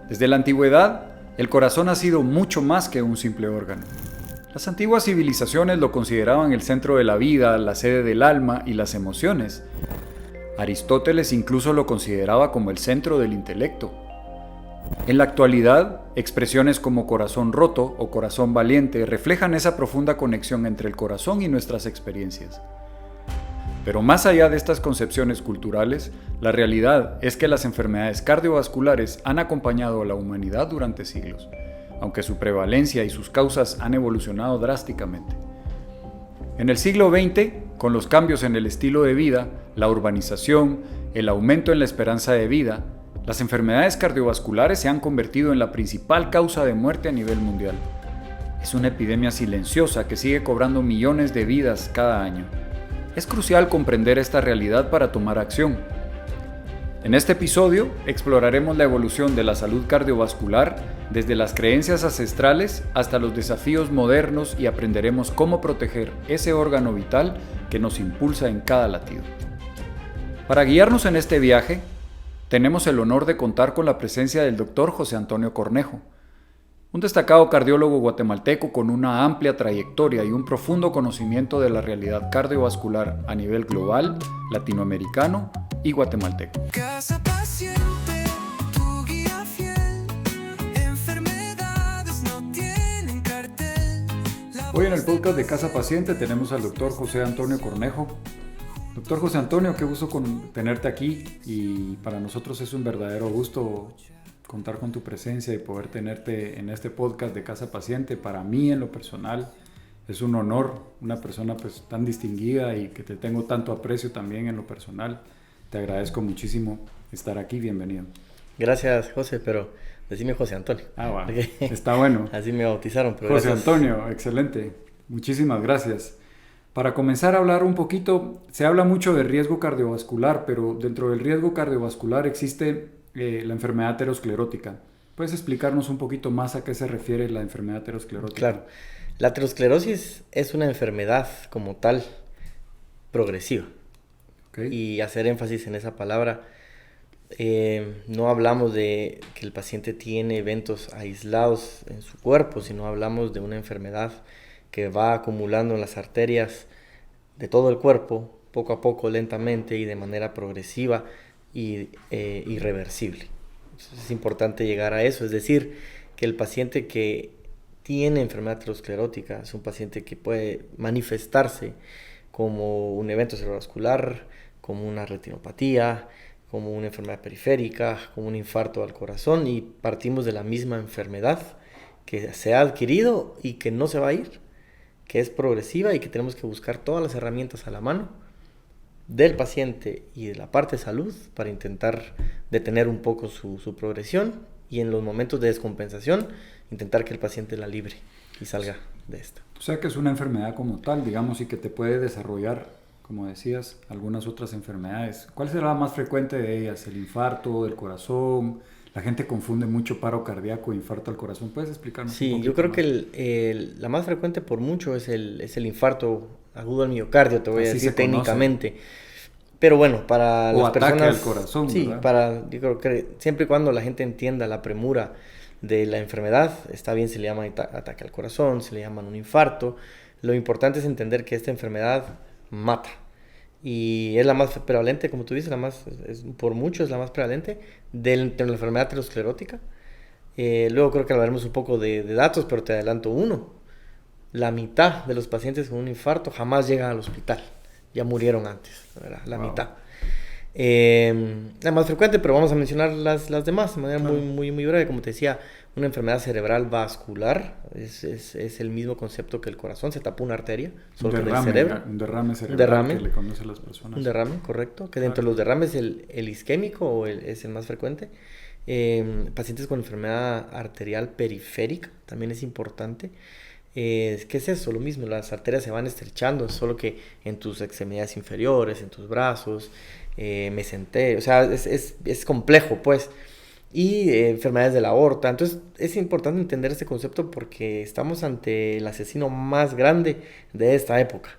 Desde la antigüedad, el corazón ha sido mucho más que un simple órgano. Las antiguas civilizaciones lo consideraban el centro de la vida, la sede del alma y las emociones. Aristóteles incluso lo consideraba como el centro del intelecto. En la actualidad, expresiones como corazón roto o corazón valiente reflejan esa profunda conexión entre el corazón y nuestras experiencias. Pero más allá de estas concepciones culturales, la realidad es que las enfermedades cardiovasculares han acompañado a la humanidad durante siglos, aunque su prevalencia y sus causas han evolucionado drásticamente. En el siglo XX, con los cambios en el estilo de vida, la urbanización, el aumento en la esperanza de vida, las enfermedades cardiovasculares se han convertido en la principal causa de muerte a nivel mundial. Es una epidemia silenciosa que sigue cobrando millones de vidas cada año. Es crucial comprender esta realidad para tomar acción. En este episodio exploraremos la evolución de la salud cardiovascular desde las creencias ancestrales hasta los desafíos modernos y aprenderemos cómo proteger ese órgano vital que nos impulsa en cada latido. Para guiarnos en este viaje, tenemos el honor de contar con la presencia del Dr. José Antonio Cornejo, un destacado cardiólogo guatemalteco con una amplia trayectoria y un profundo conocimiento de la realidad cardiovascular a nivel global, latinoamericano y guatemalteco. Casa Paciente, tu guía fiel. Enfermedades no tienen cartel. Hoy en el podcast de Casa Paciente tenemos al Dr. José Antonio Cornejo. Doctor José Antonio, qué gusto tenerte aquí y para nosotros es un verdadero gusto contar con tu presencia y poder tenerte en este podcast de Casa Paciente. Para mí, en lo personal, es un honor, una persona pues tan distinguida y que te tengo tanto aprecio también en lo personal. Te agradezco muchísimo estar aquí, bienvenido. Gracias, José, pero decime José Antonio. Bueno, está bueno. Así me bautizaron. Pero José gracias. Antonio, excelente. Muchísimas gracias. Para comenzar a hablar un poquito, se habla mucho de riesgo cardiovascular, pero dentro del riesgo cardiovascular existe la enfermedad aterosclerótica. ¿Puedes explicarnos un poquito más a qué se refiere la enfermedad aterosclerótica? Claro. La aterosclerosis es una enfermedad como tal progresiva. Okay. Y hacer énfasis en esa palabra, no hablamos de que el paciente tiene eventos aislados en su cuerpo, sino hablamos de una enfermedad que va acumulando en las arterias de todo el cuerpo, poco a poco, lentamente y de manera progresiva y irreversible. Entonces es importante llegar a eso, es decir, que el paciente que tiene enfermedad aterosclerótica es un paciente que puede manifestarse como un evento cerebrovascular, como una retinopatía, como una enfermedad periférica, como un infarto al corazón, y partimos de la misma enfermedad que se ha adquirido y que no se va a ir, que es progresiva y que tenemos que buscar todas las herramientas a la mano del paciente y de la parte de salud para intentar detener un poco su progresión y en los momentos de descompensación intentar que el paciente la libre y salga de esto. O sea que es una enfermedad como tal, digamos, y que te puede desarrollar, como decías, algunas otras enfermedades. ¿Cuál será la más frecuente de ellas? ¿El infarto del corazón? La gente confunde mucho paro cardíaco e infarto al corazón. ¿Puedes explicarnos un Sí, poquito yo creo más? que la más frecuente por mucho es el infarto agudo al miocardio, te voy a Así decir se conoce. técnicamente. Pero bueno, para O las ataque personas... al corazón, sí, ¿verdad? yo creo que siempre y cuando la gente entienda la premura de la enfermedad, está bien, se le llama ataque al corazón, se le llama un infarto. Lo importante es entender que esta enfermedad mata. Y es la más prevalente, como tú dices, por mucho es la más prevalente de la enfermedad aterosclerótica. Luego creo que hablaremos un poco de datos, pero te adelanto uno. La mitad de los pacientes con un infarto jamás llegan al hospital. Ya murieron antes, ¿verdad? La mitad. La más frecuente, pero vamos a mencionar las demás de manera muy breve. Como te decía, una enfermedad cerebral vascular es el mismo concepto que el corazón. Se tapa una arteria, solo que en el cerebro. Un derrame cerebral, derrame, que le conocen las personas. Un derrame, correcto. Que dentro de los derrames el isquémico es el más frecuente. Pacientes con enfermedad arterial periférica también es importante. ¿Qué es eso? Lo mismo, las arterias se van estrechando, solo que en tus extremidades inferiores, en tus brazos, mesentero, o sea, es complejo, pues. Y enfermedades de la aorta. Entonces, es importante entender este concepto porque estamos ante el asesino más grande de esta época,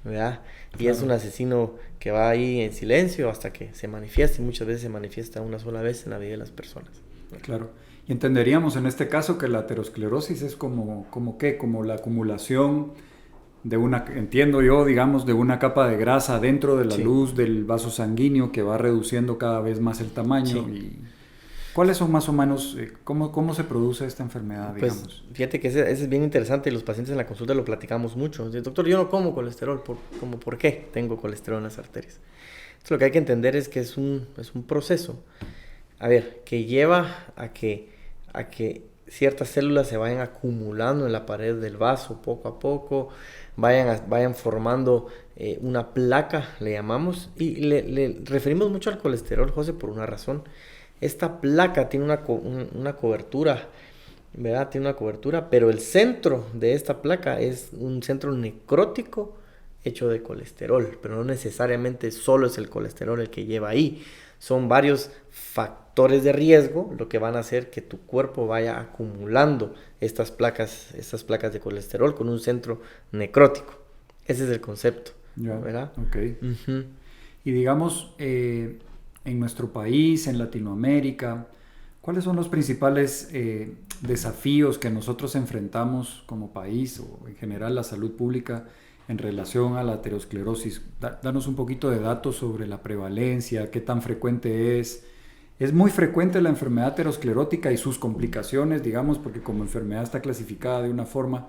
¿verdad? Y es un asesino que va ahí en silencio hasta que se manifiesta, y muchas veces se manifiesta una sola vez en la vida de las personas. Claro. Y entenderíamos en este caso que la aterosclerosis es como la acumulación de una, entiendo yo, digamos, de una capa de grasa dentro de la Sí. luz del vaso sanguíneo que va reduciendo cada vez más el tamaño. Sí. Y ¿cuáles son más o menos, cómo se produce esta enfermedad, Pues digamos? fíjate que ese es bien interesante y los pacientes en la consulta lo platicamos mucho. Dice, doctor, yo no como colesterol, ¿por qué tengo colesterol en las arterias? Entonces lo que hay que entender es que es un proceso, a ver, que lleva a que ciertas células se vayan acumulando en la pared del vaso poco a poco, vayan formando una placa, le llamamos, y le referimos mucho al colesterol, José, por una razón. Esta placa tiene una cobertura, ¿verdad? Tiene una cobertura, pero el centro de esta placa es un centro necrótico hecho de colesterol, pero no necesariamente solo es el colesterol el que lleva ahí. Son varios factores de riesgo lo que van a hacer que tu cuerpo vaya acumulando estas placas de colesterol con un centro necrótico. Ese es el concepto, Ya, ¿verdad? ok. Ujú. Y digamos, en nuestro país, en Latinoamérica, ¿cuáles son los principales desafíos que nosotros enfrentamos como país o en general la salud pública en relación a la aterosclerosis? Danos un poquito de datos sobre la prevalencia, qué tan frecuente es. Es muy frecuente la enfermedad aterosclerótica y sus complicaciones, digamos, porque como enfermedad está clasificada de una forma,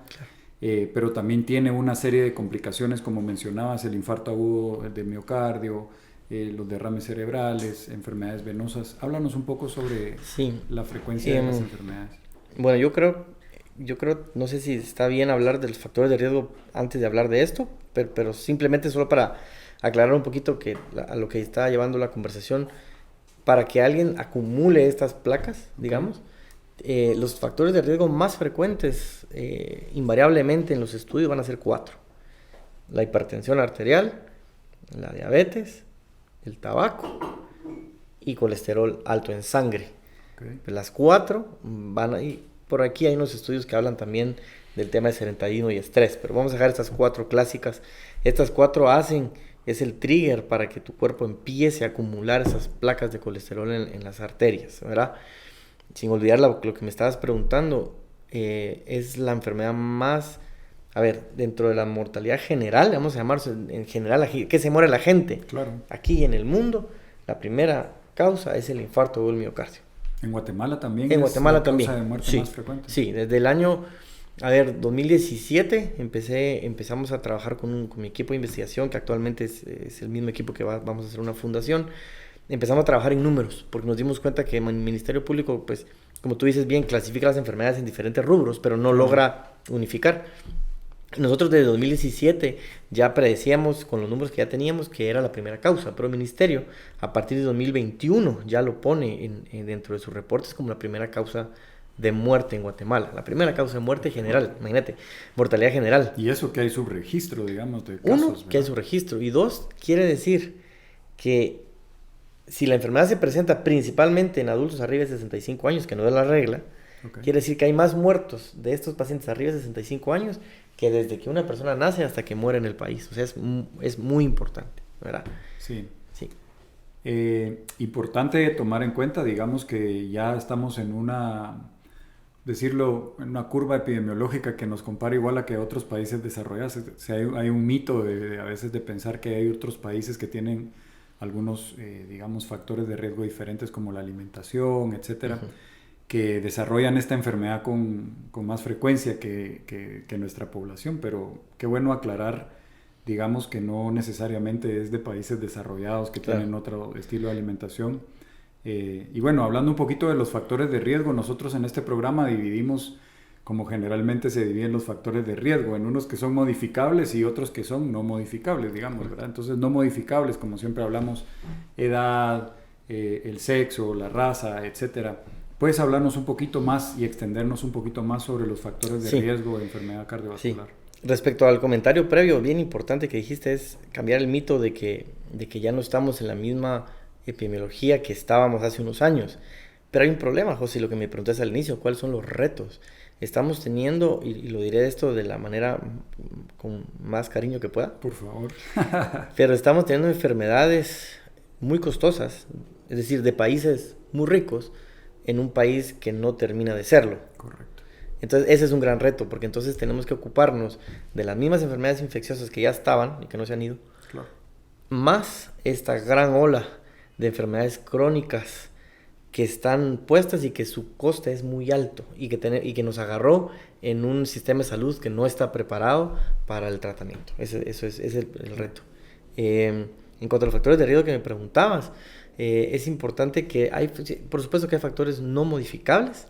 pero también tiene una serie de complicaciones, como mencionabas, el infarto agudo de miocardio, los derrames cerebrales, enfermedades venosas. Háblanos un poco sobre Sí. la frecuencia de las enfermedades. Bueno, yo creo, no sé si está bien hablar de los factores de riesgo antes de hablar de esto, pero simplemente solo para aclarar un poquito a lo que está llevando la conversación, para que alguien acumule estas placas, digamos, los factores de riesgo más frecuentes, invariablemente en los estudios van a ser 4. La hipertensión arterial, la diabetes, el tabaco y colesterol alto en sangre. Okay. Las 4 van a ir. Por aquí hay unos estudios que hablan también del tema de sedentarismo y estrés, pero vamos a dejar estas 4 clásicas. Estas 4 es el trigger para que tu cuerpo empiece a acumular esas placas de colesterol en las arterias, ¿verdad? Sin olvidar lo que me estabas preguntando, es la enfermedad más, a ver, dentro de la mortalidad general, vamos a llamarse en general, ¿qué se muere la gente? Claro. Aquí en el mundo, la primera causa es el infarto del miocardio. En Guatemala también En es Guatemala la también. causa de muerte Sí, más frecuente. sí, desde el año, 2017 empezamos a trabajar con mi equipo de investigación, que actualmente es el mismo equipo que vamos a hacer una fundación. Empezamos a trabajar en números, porque nos dimos cuenta que el Ministerio Público, pues, como tú dices bien, clasifica las enfermedades en diferentes rubros, pero no logra unificar. Nosotros desde 2017 ya predecíamos con los números que ya teníamos que era la primera causa, pero el ministerio a partir de 2021 ya lo pone dentro de sus reportes como la primera causa de muerte en Guatemala. La primera causa de muerte general, imagínate, mortalidad general. Y eso que hay subregistro, digamos, de casos. 1, que hay su registro. Y 2, quiere decir que si la enfermedad se presenta principalmente en adultos arriba de 65 años, que no es la regla, Okay. Quiere decir que hay más muertos de estos pacientes arriba de 65 años que desde que una persona nace hasta que muere en el país. O sea, es muy importante, ¿verdad? Sí. Sí. Importante tomar en cuenta, digamos, que ya estamos en en una curva epidemiológica que nos compara igual a que otros países desarrollados. O sea, hay un mito a veces de pensar que hay otros países que tienen algunos, digamos, factores de riesgo diferentes como la alimentación, etcétera, que desarrollan esta enfermedad con más frecuencia que nuestra población, pero qué bueno aclarar, digamos, que no necesariamente es de países desarrollados que tienen otro estilo de alimentación. Y bueno, hablando un poquito de los factores de riesgo, nosotros en este programa dividimos, como generalmente se dividen los factores de riesgo, en unos que son modificables y otros que son no modificables, digamos, ¿verdad? Entonces, no modificables, como siempre hablamos, edad, el sexo, la raza, etcétera. ¿Puedes hablarnos un poquito más y extendernos un poquito más sobre los factores de riesgo de enfermedad cardiovascular? Sí. Respecto al comentario previo, bien importante que dijiste es cambiar el mito de que ya no estamos en la misma epidemiología que estábamos hace unos años. Pero hay un problema, José, lo que me preguntaste al inicio, ¿cuáles son los retos? Estamos teniendo, y lo diré esto de la manera con más cariño que pueda. Por favor. Pero estamos teniendo enfermedades muy costosas, es decir, de países muy ricos, en un país que no termina de serlo. Correcto. Entonces ese es un gran reto, porque entonces tenemos que ocuparnos de las mismas enfermedades infecciosas que ya estaban y que no se han ido, Claro. más esta gran ola de enfermedades crónicas que están puestas y que su coste es muy alto y que nos agarró en un sistema de salud que no está preparado para el tratamiento. Eso es el reto. En cuanto a los factores de riesgo que me preguntabas, es importante que por supuesto que hay factores no modificables,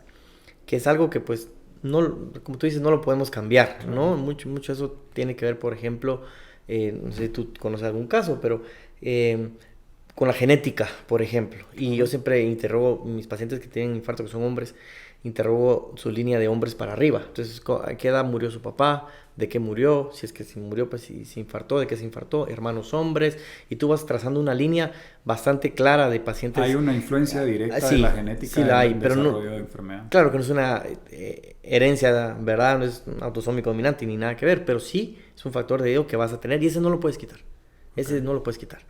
que es algo que pues no, como tú dices, no lo podemos cambiar, ¿no? Mucho eso tiene que ver, por ejemplo, no sé si tú conoces algún caso, pero con la genética, por ejemplo. Y yo siempre interrogo mis pacientes que tienen infarto, que son hombres, interrogo su línea de hombres para arriba. Entonces, ¿a qué edad murió su papá? ¿De qué murió? Si es que se murió, pues si se infartó, ¿de qué se infartó? Hermanos hombres. Y tú vas trazando una línea bastante clara de pacientes. Hay una influencia directa sí, de la genética sí la hay, en el pero desarrollo de enfermedad. Claro que no es una herencia, ¿verdad? No es un autosómico dominante ni nada que ver, pero sí es un factor de riesgo que vas a tener y ese no lo puedes quitar. Ese no lo puedes quitar.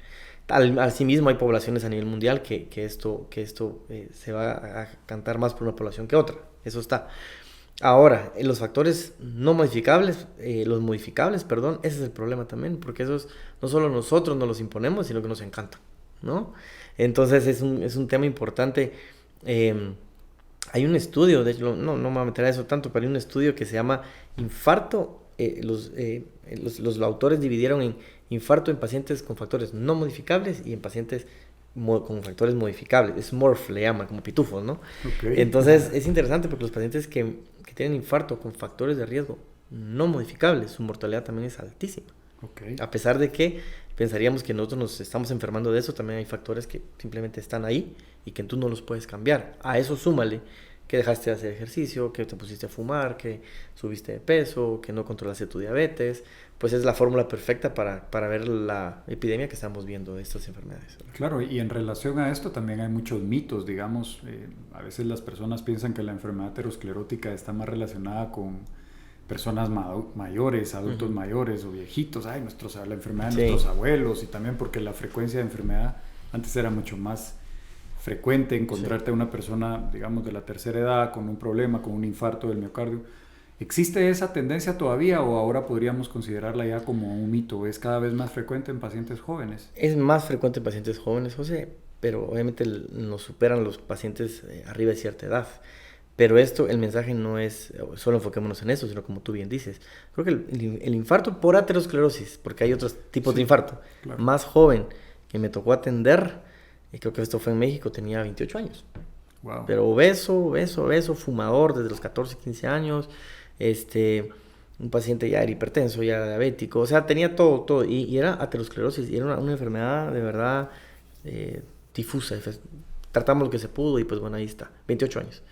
Asimismo, hay poblaciones a nivel mundial que esto se va a cantar más por una población que otra. Eso está. Ahora, los factores no modificables, los modificables, perdón, ese es el problema también, porque esos no solo nosotros nos los imponemos, sino que nos encantan, ¿no? Entonces es un tema importante. Hay un estudio, de hecho, no me voy a meter a eso tanto, pero hay un estudio que se llama infarto. Los autores dividieron en infarto en pacientes con factores no modificables y en pacientes con factores modificables. SMORF le llaman, como pitufos, ¿no? Okay. Entonces es interesante porque los pacientes que tienen infarto con factores de riesgo no modificables, su mortalidad también es altísima. Okay. A pesar de que pensaríamos que nosotros nos estamos enfermando de eso, también hay factores que simplemente están ahí y que tú no los puedes cambiar. A eso súmale que dejaste de hacer ejercicio, que te pusiste a fumar, que subiste de peso, que no controlaste tu diabetes, pues es la fórmula perfecta para ver la epidemia que estamos viendo de estas enfermedades. Claro, y en relación a esto también hay muchos mitos, digamos, a veces las personas piensan que la enfermedad aterosclerótica está más relacionada con personas mayores, adultos mayores o viejitos, la enfermedad de nuestros abuelos, y también porque la frecuencia de enfermedad antes era mucho más frecuente encontrarte a una persona, digamos, de la tercera edad con un problema, con un infarto del miocardio. ¿Existe esa tendencia todavía o ahora podríamos considerarla ya como un mito? ¿Es cada vez más frecuente en pacientes jóvenes? Es más frecuente en pacientes jóvenes, José, pero obviamente nos superan los pacientes arriba de cierta edad. Pero el mensaje no es solo enfoquémonos en eso, sino como tú bien dices. Creo que el infarto por aterosclerosis, porque hay otros tipos de infarto, claro, más joven que me tocó atender, y creo que esto fue en México, tenía 28 años. Wow. Pero obeso, fumador desde los 14, 15 años, un paciente ya era hipertenso, ya era diabético, o sea, tenía todo, y era aterosclerosis, y era una enfermedad de verdad difusa. Tratamos lo que se pudo y pues bueno, ahí está, 28 años.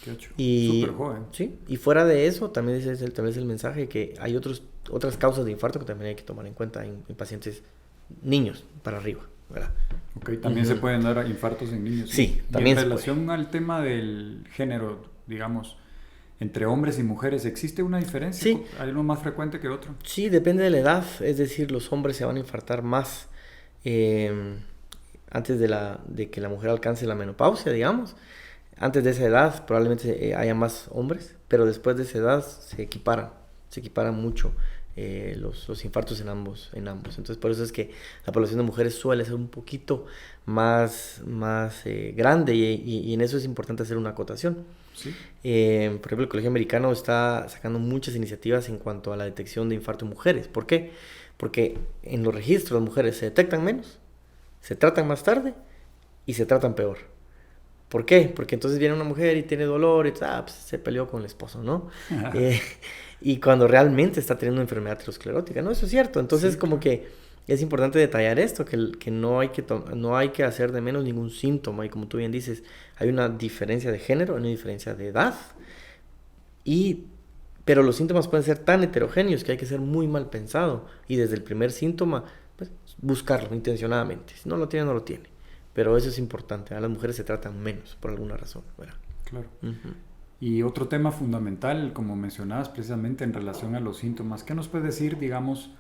28, súper joven. Sí, y fuera de eso, también es el mensaje que hay otras causas de infarto que también hay que tomar en cuenta en pacientes niños para arriba, ¿verdad? Ok, también se pueden dar infartos en niños. Sí, también. Y en relación al tema del género, digamos, entre hombres y mujeres, ¿existe una diferencia? Sí. ¿Hay uno más frecuente que otro? Sí, depende de la edad, es decir, los hombres se van a infartar más antes de que la mujer alcance la menopausia, digamos. Antes de esa edad probablemente haya más hombres, pero después de esa edad se equiparan mucho los infartos en ambos. Entonces por eso es que la población de mujeres suele ser un poquito más grande y en eso es importante hacer una acotación. Sí. Por ejemplo, el Colegio Americano está sacando muchas iniciativas en cuanto a la detección de infarto en mujeres. ¿Por qué? Porque en los registros las mujeres se detectan menos, se tratan más tarde y se tratan peor. ¿Por qué? Porque entonces viene una mujer y tiene dolor y pues se peleó con el esposo, ¿no? Y cuando realmente está teniendo una enfermedad aterosclerótica, ¿no? Eso es cierto. Entonces, sí, como que es importante detallar esto, que no hay que hacer de menos ningún síntoma. Y como tú bien dices, hay una diferencia de género, hay una diferencia de edad. Pero los síntomas pueden ser tan heterogéneos que hay que ser muy mal pensado. Y desde el primer síntoma, pues, buscarlo intencionadamente. Si no lo tiene, no lo tiene. Pero eso es importante. A las mujeres se tratan menos por alguna razón, ¿verdad? Claro. Y otro tema fundamental, como mencionabas precisamente en relación a los síntomas, ¿qué nos puedes decir, digamos?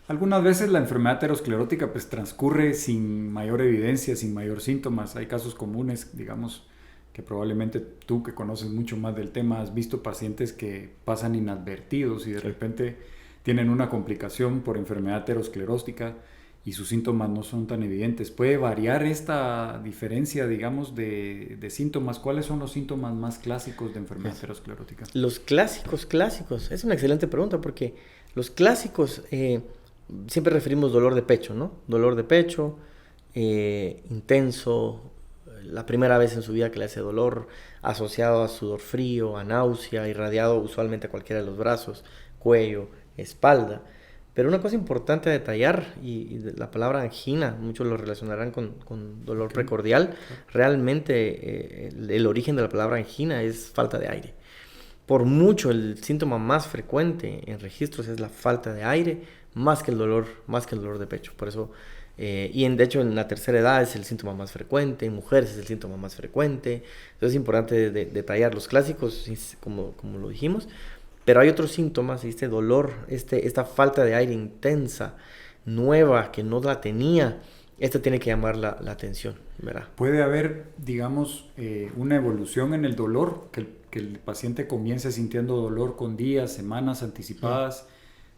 Algunas veces la enfermedad aterosclerótica pues transcurre sin mayor evidencia, sin mayor síntomas. Hay casos comunes, digamos, que probablemente tú que conoces mucho más del tema has visto pacientes que pasan inadvertidos y de repente tienen una complicación por enfermedad aterosclerótica y sus síntomas no son tan evidentes. ¿Puede variar esta diferencia, digamos, de síntomas? ¿Cuáles son los síntomas más clásicos de enfermedad aterosclerótica? Los clásicos, es una excelente pregunta porque los clásicos, siempre referimos dolor de pecho, ¿no? Dolor de pecho, intenso, la primera vez en su vida que le hace dolor, asociado a sudor frío, a náusea, irradiado usualmente a cualquiera de los brazos, cuello, espalda. Pero una cosa importante a detallar, y la palabra angina, muchos lo relacionarán con dolor precordial, realmente el origen de la palabra angina es falta de aire. Por mucho el síntoma más frecuente en registros es la falta de aire, más que el dolor de pecho. Por eso, de hecho en la tercera edad es el síntoma más frecuente, en mujeres es el síntoma más frecuente. Entonces es importante detallar los clásicos, como lo dijimos. Pero hay otros síntomas, este dolor, esta falta de aire intensa, nueva, que no la tenía, tiene que llamar la atención, ¿verdad? ¿Puede haber, digamos, una evolución en el dolor? Que el paciente comience sintiendo dolor con días, semanas anticipadas,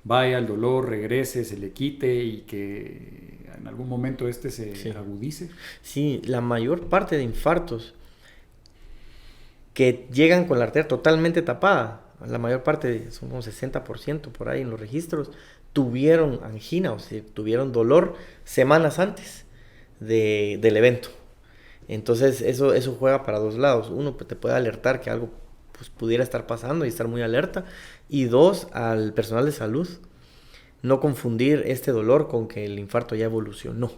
vaya al dolor, regrese, se le quite y que en algún momento se agudice. Sí, la mayor parte de infartos que llegan con la arteria totalmente tapada, la mayor parte, son un 60% por ahí en los registros, tuvieron angina, o sea, tuvieron dolor semanas antes del evento. Entonces eso juega para dos lados. Uno, pues, te puede alertar que algo pues, pudiera estar pasando y estar muy alerta. Y dos, al personal de salud, no confundir este dolor con que el infarto ya evolucionó.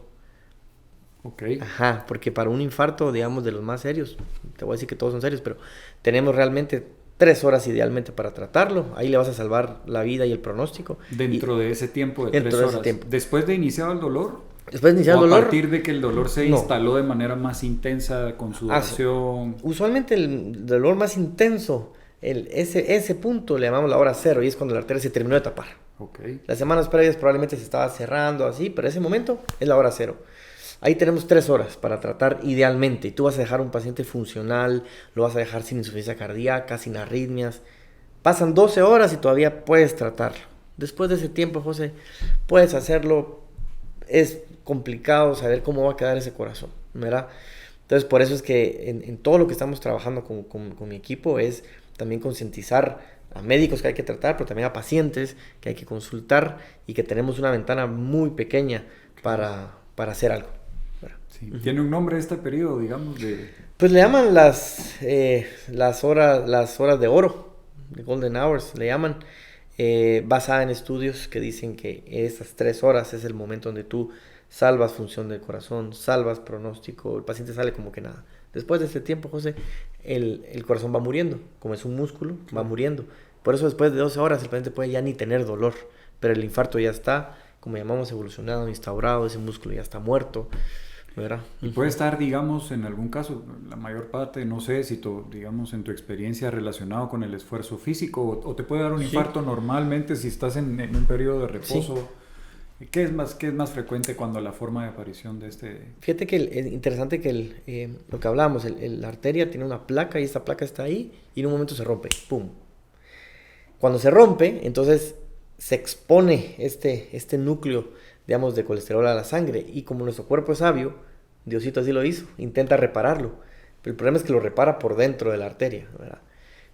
Ok. Ajá, porque para un infarto, digamos, de los más serios, te voy a decir que todos son serios, pero tenemos realmente 3 horas idealmente para tratarlo. Ahí le vas a salvar la vida y el pronóstico. Dentro de ese tiempo de 3 horas. Después de iniciar el dolor. Después de iniciar el dolor. A partir de que el dolor se instaló de manera más intensa con sudoración. Usualmente el dolor más intenso, ese punto le llamamos la hora cero y es cuando la arteria se terminó de tapar. Okay. Las semanas previas probablemente se estaba cerrando así, pero ese momento es la hora cero. Ahí tenemos 3 horas para tratar idealmente. Y tú vas a dejar un paciente funcional, lo vas a dejar sin insuficiencia cardíaca, sin arritmias. Pasan 12 horas y todavía puedes tratarlo. Después de ese tiempo, José, puedes hacerlo. Es complicado saber cómo va a quedar ese corazón, ¿verdad? Entonces, por eso es que en todo lo que estamos trabajando con mi equipo es también concientizar a médicos que hay que tratar, pero también a pacientes que hay que consultar y que tenemos una ventana muy pequeña para hacer algo. Sí. ¿Tiene un nombre este periodo, digamos? Pues le llaman las horas de oro, the golden hours, le llaman, basada en estudios que dicen que esas 3 horas es el momento donde tú salvas función del corazón, salvas pronóstico, el paciente sale como que nada. Después de ese tiempo, José, el corazón va muriendo, como es un músculo, va muriendo. Por eso después de 12 horas el paciente puede ya ni tener dolor, pero el infarto ya está, como llamamos, evolucionado, instaurado, ese músculo ya está muerto, ¿verdad? Y puede estar, digamos, en algún caso, la mayor parte, no sé si digamos en tu experiencia relacionado con el esfuerzo físico o te puede dar un infarto normalmente si estás en un periodo de reposo. Sí. ¿Qué es más frecuente cuando la forma de aparición de este? Fíjate que es interesante que lo que hablábamos, la arteria tiene una placa y esta placa está ahí y en un momento se rompe, ¡pum! Cuando se rompe, entonces se expone este núcleo, digamos, de colesterol a la sangre y como nuestro cuerpo es sabio, Diosito así lo hizo, intenta repararlo, pero el problema es que lo repara por dentro de la arteria, ¿verdad?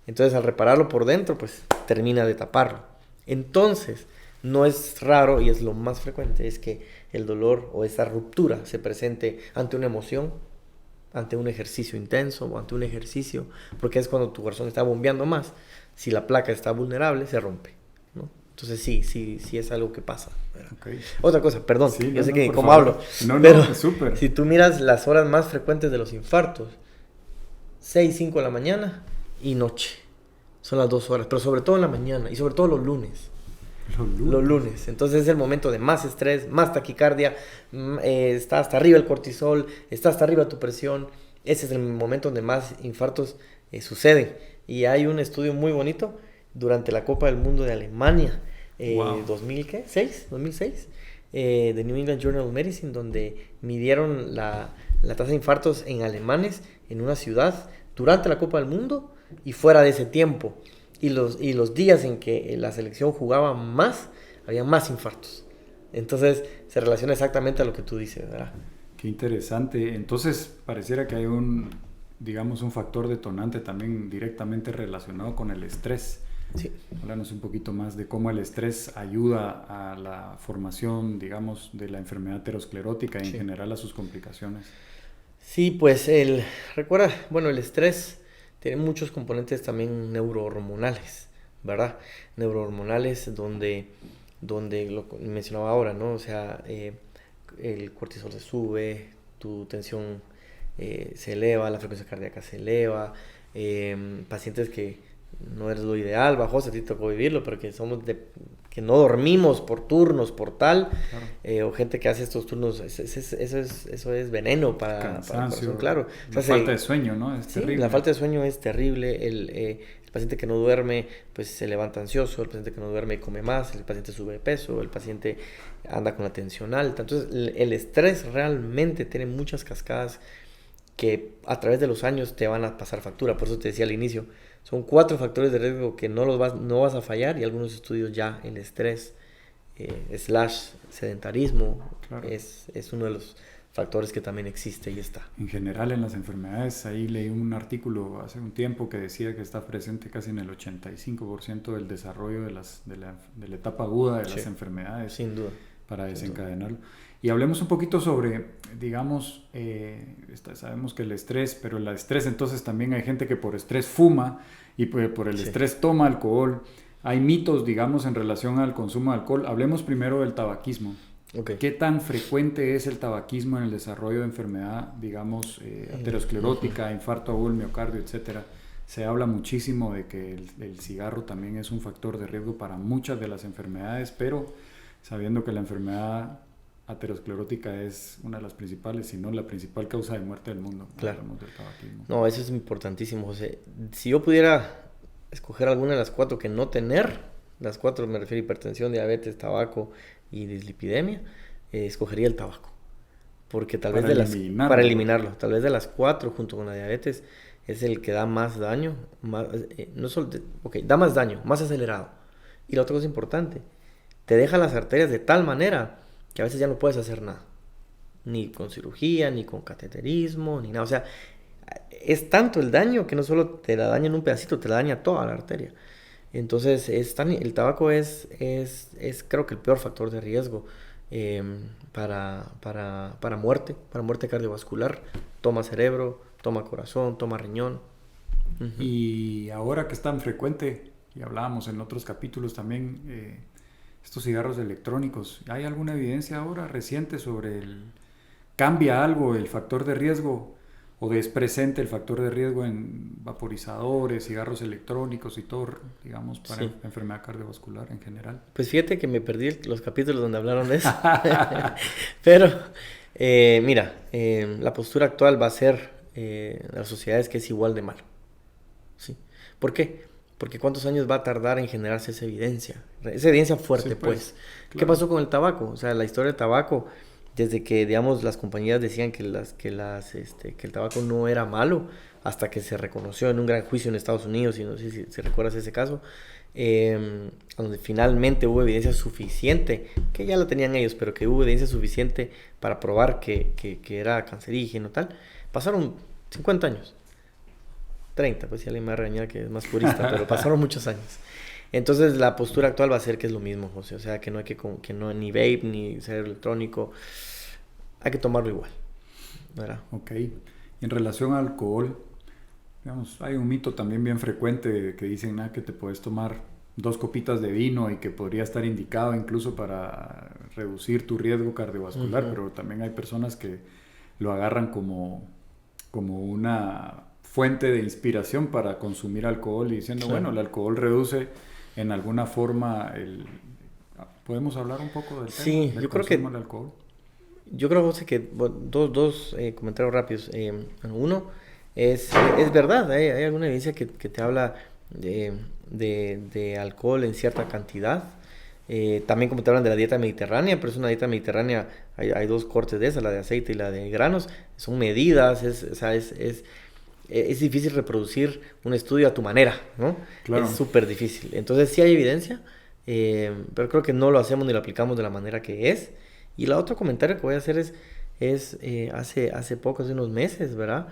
Entonces al repararlo por dentro, pues termina de taparlo. Entonces no es raro y es lo más frecuente, es que el dolor o esa ruptura se presente ante una emoción, ante un ejercicio intenso o ante un ejercicio, porque es cuando tu corazón está bombeando más. Si la placa está vulnerable, se rompe, ¿no? Entonces sí es algo que pasa. Okay. Otra cosa, perdón, sí, yo sé que como hablo, pero súper. Si tú miras las horas más frecuentes de los infartos, 6, 5 de la mañana y noche, son las 2 horas, pero sobre todo en la mañana y sobre todo los lunes. Los lunes. Entonces es el momento de más estrés, más taquicardia, está hasta arriba el cortisol, está hasta arriba tu presión. Ese es el momento donde más infartos suceden. Y hay un estudio muy bonito durante la Copa del Mundo de Alemania, 2006, de New England Journal of Medicine, donde midieron la tasa de infartos en alemanes en una ciudad durante la Copa del Mundo y fuera de ese tiempo. Y los días en que la selección jugaba más, había más infartos. Entonces se relaciona exactamente a lo que tú dices, ¿verdad? Qué interesante. Entonces pareciera que hay digamos, un factor detonante también directamente relacionado con el estrés. Sí. Háblanos un poquito más de cómo el estrés ayuda a la formación, digamos, de la enfermedad aterosclerótica y en general a sus complicaciones. Sí, pues recuerda, bueno, el estrés tiene muchos componentes también neurohormonales, ¿verdad? Neurohormonales donde lo mencionaba ahora, ¿no? O sea, el cortisol se sube, tu tensión se eleva, la frecuencia cardíaca se eleva, pacientes que no es lo ideal, bajo, a ti te tocó vivirlo, pero que que no dormimos por turnos, por tal, claro. O gente que hace estos turnos, eso es veneno para el corazón, claro. La falta de sueño, ¿no? Es terrible. La falta de sueño es terrible, el paciente que no duerme, pues se levanta ansioso, el paciente que no duerme come más, el paciente sube de peso, el paciente anda con la tensión alta. Entonces, el estrés realmente tiene muchas cascadas que a través de los años te van a pasar factura. Por eso te decía al inicio, son 4 factores de riesgo que no vas a fallar, y algunos estudios ya el estrés / sedentarismo, claro, es uno de los factores que también existe y está. En general en las enfermedades, ahí leí un artículo hace un tiempo que decía que está presente casi en el 85% del desarrollo de la etapa aguda de las enfermedades. Sin duda. Para desencadenarlo. Y hablemos un poquito sobre, digamos, sabemos que el estrés, pero el estrés entonces también hay gente que por estrés fuma y por el estrés toma alcohol. Hay mitos, digamos, en relación al consumo de alcohol. Hablemos primero del tabaquismo. Okay. ¿Qué tan frecuente es el tabaquismo en el desarrollo de enfermedad, digamos, aterosclerótica, infarto agudo del miocardio, etcétera? Se habla muchísimo de que el cigarro también es un factor de riesgo para muchas de las enfermedades, pero sabiendo que la enfermedad aterosclerótica es una de las principales, si no la principal causa de muerte del mundo. Claro. Del tabaquismo. No, eso es importantísimo, José. Si yo pudiera escoger alguna de las 4 que no tener, las 4 me refiero a hipertensión, diabetes, tabaco y dislipidemia, escogería el tabaco. Porque tal vez para eliminarlo, tal vez de las 4 junto con la diabetes es el que da más daño, da más daño, más acelerado. Y la otra cosa importante, te deja las arterias de tal manera que a veces ya no puedes hacer nada. Ni con cirugía, ni con cateterismo, ni nada. O sea, es tanto el daño que no solo te la daña en un pedacito, te la daña toda la arteria. Entonces, el tabaco es creo que el peor factor de riesgo para muerte cardiovascular. Toma cerebro, toma corazón, toma riñón. Uh-huh. Y ahora que es tan frecuente, y hablábamos en otros capítulos también, estos cigarros electrónicos, ¿hay alguna evidencia ahora reciente sobre cambia algo el factor de riesgo o es presente el factor de riesgo en vaporizadores, cigarros electrónicos y todo, digamos, para enfermedad cardiovascular en general? Pues fíjate que me perdí los capítulos donde hablaron de eso. Pero, mira, la postura actual va a ser la sociedad es que es igual de malo. ¿Sí? ¿Por qué? Porque ¿cuántos años va a tardar en generarse esa evidencia? Esa evidencia fuerte, sí, pues. Claro. ¿Qué pasó con el tabaco? O sea, la historia del tabaco, desde que, digamos, las compañías decían que el tabaco no era malo, hasta que se reconoció en un gran juicio en Estados Unidos, y no sé si recuerdas ese caso, donde finalmente hubo evidencia suficiente, que ya la tenían ellos, pero que hubo evidencia suficiente para probar que era cancerígeno, tal. Pasaron 50 años. 30, pues si alguien me va a regañar que es más purista, pero pasaron muchos años. Entonces la postura actual va a ser que es lo mismo, José. O sea, que no hay que no ni vape ni ser electrónico, hay que tomarlo igual, ¿verdad? Ok. Y en relación al alcohol, digamos, hay un mito también bien frecuente que dicen que te puedes tomar 2 copitas de vino y que podría estar indicado incluso para reducir tu riesgo cardiovascular, pero también hay personas que lo agarran como una fuente de inspiración para consumir alcohol y diciendo, bueno, el alcohol reduce en alguna forma ¿Podemos hablar un poco del tema? Sí, yo creo que del alcohol. Yo creo, José, que dos comentarios rápidos. Uno, es verdad, hay alguna evidencia que te habla de alcohol en cierta cantidad. También como te hablan de la dieta mediterránea, pero es una dieta mediterránea, hay 2 cortes de esa, la de aceite y la de granos, son medidas, es difícil reproducir un estudio a tu manera, ¿no? Claro. Es súper difícil. Entonces sí hay evidencia, pero creo que no lo hacemos ni lo aplicamos de la manera que es. Y la otro comentario que voy a hacer es hace poco, hace unos meses, ¿verdad?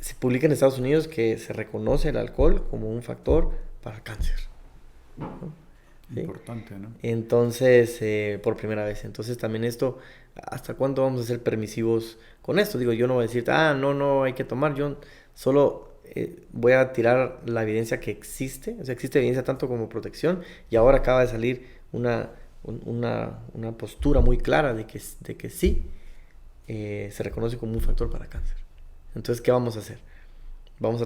Se publica en Estados Unidos que se reconoce el alcohol como un factor para el cáncer, ¿no? ¿Sí? Importante, ¿no? Entonces, por primera vez. Entonces también esto, ¿hasta cuándo vamos a ser permisivos con esto? Digo, yo no voy a decir, no hay que tomar. Yo solo voy a tirar la evidencia que existe. O sea, existe evidencia tanto como protección. Y ahora acaba de salir una postura muy clara de que sí, se reconoce como un factor para cáncer. Entonces, ¿qué vamos a hacer? Vamos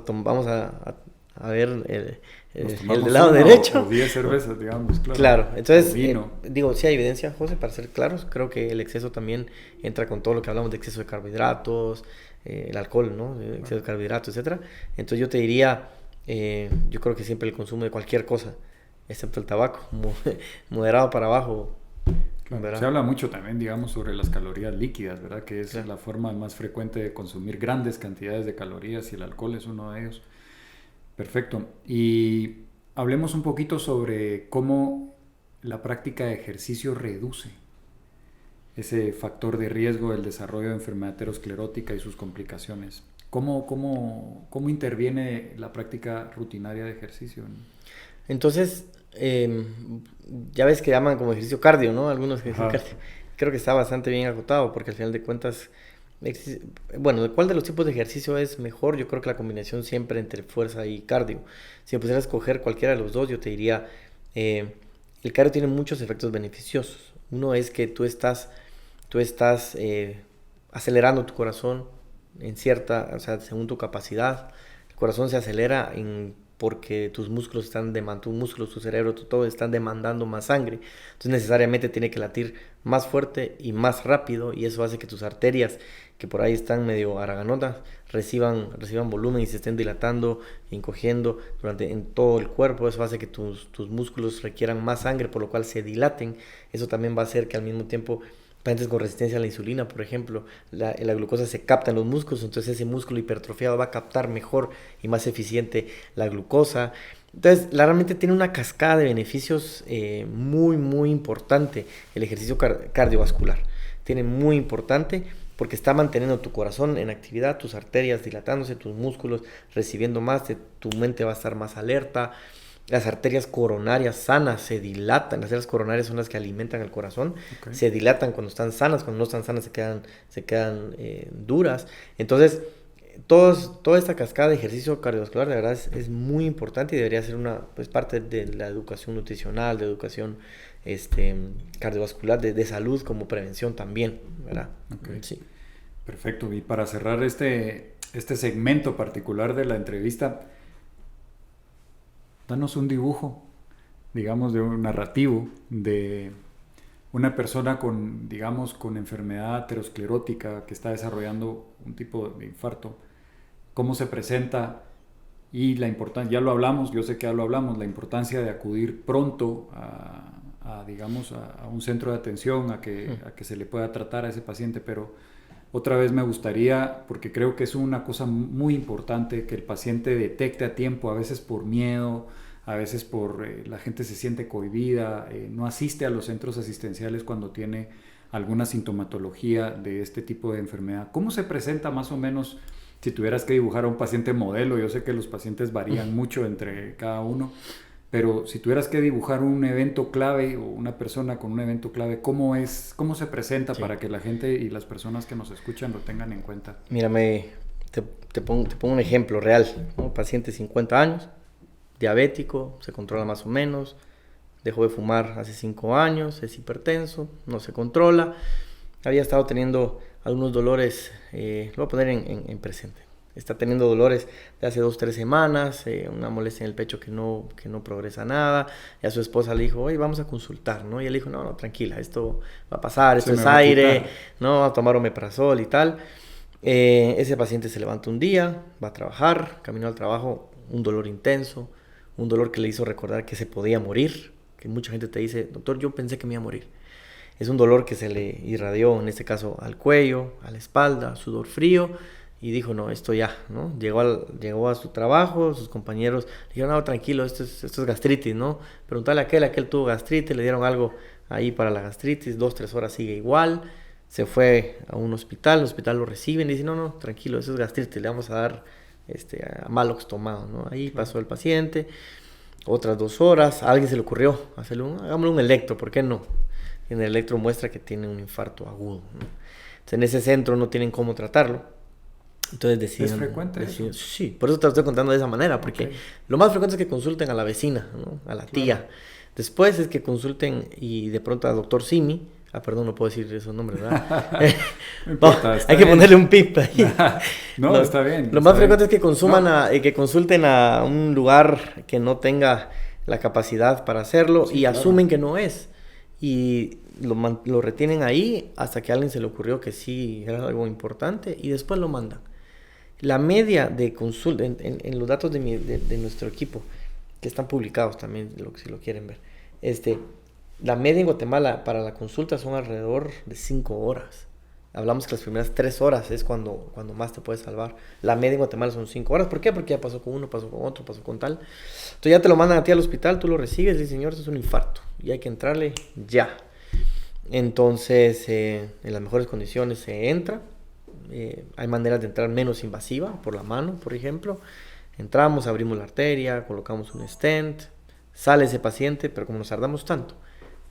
a ver el del lado derecho. O 10 cervezas, digamos, claro. Claro, entonces, vino. digo, sí hay evidencia, José, para ser claros. Creo que el exceso también entra con todo lo que hablamos de exceso de carbohidratos, el alcohol, ¿no? El exceso de carbohidratos, etcétera. Entonces yo te diría, yo creo que siempre el consumo de cualquier cosa, excepto el tabaco, moderado para abajo. Claro, se habla mucho también, digamos, sobre las calorías líquidas, ¿verdad? Que es Claro. la forma más frecuente de consumir grandes cantidades de calorías y el alcohol es uno de ellos. Perfecto. Y hablemos un poquito sobre cómo la práctica de ejercicio reduce ese factor de riesgo del desarrollo de enfermedad aterosclerótica y sus complicaciones. ¿Cómo interviene la práctica rutinaria de ejercicio? Entonces, ya ves que llaman como ejercicio cardio, ¿no? Algunos ejercicios Ajá. cardio. Creo que está bastante bien acotado porque al final de cuentas, bueno, ¿de cuál de los tipos de ejercicio es mejor? Yo creo que la combinación siempre entre fuerza y cardio. Si me pusiera a escoger cualquiera de los dos, yo te diría, el cardio tiene muchos efectos beneficiosos. Uno es que tú estás acelerando tu corazón o sea, según tu capacidad. El corazón se acelera porque tus músculos tu cerebro, todo están demandando más sangre. Entonces necesariamente tiene que latir más fuerte y más rápido y eso hace que tus arterias, que por ahí están medio haraganotas, reciban volumen y se estén dilatando y encogiendo en todo el cuerpo. Eso hace que tus músculos requieran más sangre, por lo cual se dilaten. Eso también va a hacer que al mismo tiempo pacientes con resistencia a la insulina, por ejemplo, la glucosa se capta en los músculos, entonces ese músculo hipertrofiado va a captar mejor y más eficiente la glucosa. Entonces, realmente tiene una cascada de beneficios muy, muy importante el ejercicio cardiovascular. Tiene muy importante porque está manteniendo tu corazón en actividad, tus arterias dilatándose, tus músculos recibiendo más, tu mente va a estar más alerta. Las arterias coronarias sanas se dilatan. Las arterias coronarias son las que alimentan el corazón. Okay. Se dilatan cuando están sanas. Cuando no están sanas se quedan duras. Entonces, toda esta cascada de ejercicio cardiovascular, de verdad, es muy importante y debería ser parte de la educación nutricional, de educación cardiovascular, de salud como prevención también, ¿verdad? Okay. Sí. Perfecto. Y para cerrar este segmento particular de la entrevista, danos un dibujo, digamos, de un narrativo de una persona con enfermedad aterosclerótica que está desarrollando un tipo de infarto. ¿Cómo se presenta? Y la importancia, ya lo hablamos, yo sé que ya lo hablamos, la importancia de acudir pronto a un centro de atención, a que se le pueda tratar a ese paciente, pero otra vez me gustaría, porque creo que es una cosa muy importante, que el paciente detecte a tiempo, a veces por miedo, a veces por la gente se siente cohibida, no asiste a los centros asistenciales cuando tiene alguna sintomatología de este tipo de enfermedad. ¿Cómo se presenta más o menos, si tuvieras que dibujar a un paciente modelo? Yo sé que los pacientes varían mucho entre cada uno, pero si tuvieras que dibujar un evento clave o una persona con un evento clave, ¿cómo se presenta para que la gente y las personas que nos escuchan lo tengan en cuenta? Mírame, te pongo un ejemplo real, ¿no? Paciente 50 años, diabético, se controla más o menos, dejó de fumar hace 5 años, es hipertenso, no se controla, había estado teniendo algunos dolores, lo voy a poner en presente. Está teniendo dolores de hace 2-3 semanas, una molestia en el pecho que no progresa nada. Y a su esposa le dijo, oye, vamos a consultar, ¿no? Y él dijo, no, tranquila, esto va a pasar, esto es aire, ¿no? Va a tomar omeprazol y tal. Ese paciente se levanta un día, va a trabajar, camino al trabajo, un dolor intenso, un dolor que le hizo recordar que se podía morir, que mucha gente te dice, doctor, yo pensé que me iba a morir. Es un dolor que se le irradió, en este caso, al cuello, a la espalda, sudor frío, y dijo, no, esto ya, ¿no? Llegó a su trabajo, sus compañeros le dijeron, no, tranquilo, esto es gastritis, ¿no? Preguntale a aquel tuvo gastritis, le dieron algo ahí para la gastritis, 2-3 horas sigue igual, se fue a un hospital, el hospital lo reciben y dice, no, tranquilo, eso es gastritis, le vamos a dar a Malox tomado, ¿no? Ahí pasó el paciente, otras 2 horas, a alguien se le ocurrió hagámosle un electro, ¿por qué no? Y en el electro muestra que tiene un infarto agudo, ¿no? Entonces, en ese centro no tienen cómo tratarlo. Entonces deciden... ¿Es frecuente eso? Sí, por eso te lo estoy contando de esa manera, porque lo más frecuente es que consulten a la vecina, ¿no? A la tía. Después es que consulten y de pronto al doctor Simi. Perdón, no puedo decir esos nombres, ¿verdad? No importa, hay que ponerle un pip ahí. No, está bien. Lo más frecuente es que que consulten a un lugar que no tenga la capacidad para hacerlo y asumen que no es. Y lo retienen ahí hasta que a alguien se le ocurrió que sí era algo importante y después lo mandan. La media de consulta, en los datos de nuestro equipo, que están publicados también, si lo quieren ver, la media en Guatemala para la consulta son alrededor de 5 horas. Hablamos que las primeras 3 horas es cuando más te puedes salvar. La media en Guatemala son 5 horas. ¿Por qué? Porque ya pasó con uno, pasó con otro, pasó con tal. Entonces ya te lo mandan a ti al hospital, tú lo recibes y dices, señor, esto es un infarto. Y hay que entrarle ya. Entonces, en las mejores condiciones se entra. Hay maneras de entrar menos invasiva, por la mano, por ejemplo. Entramos, abrimos la arteria, colocamos un stent, sale ese paciente, pero como nos tardamos tanto,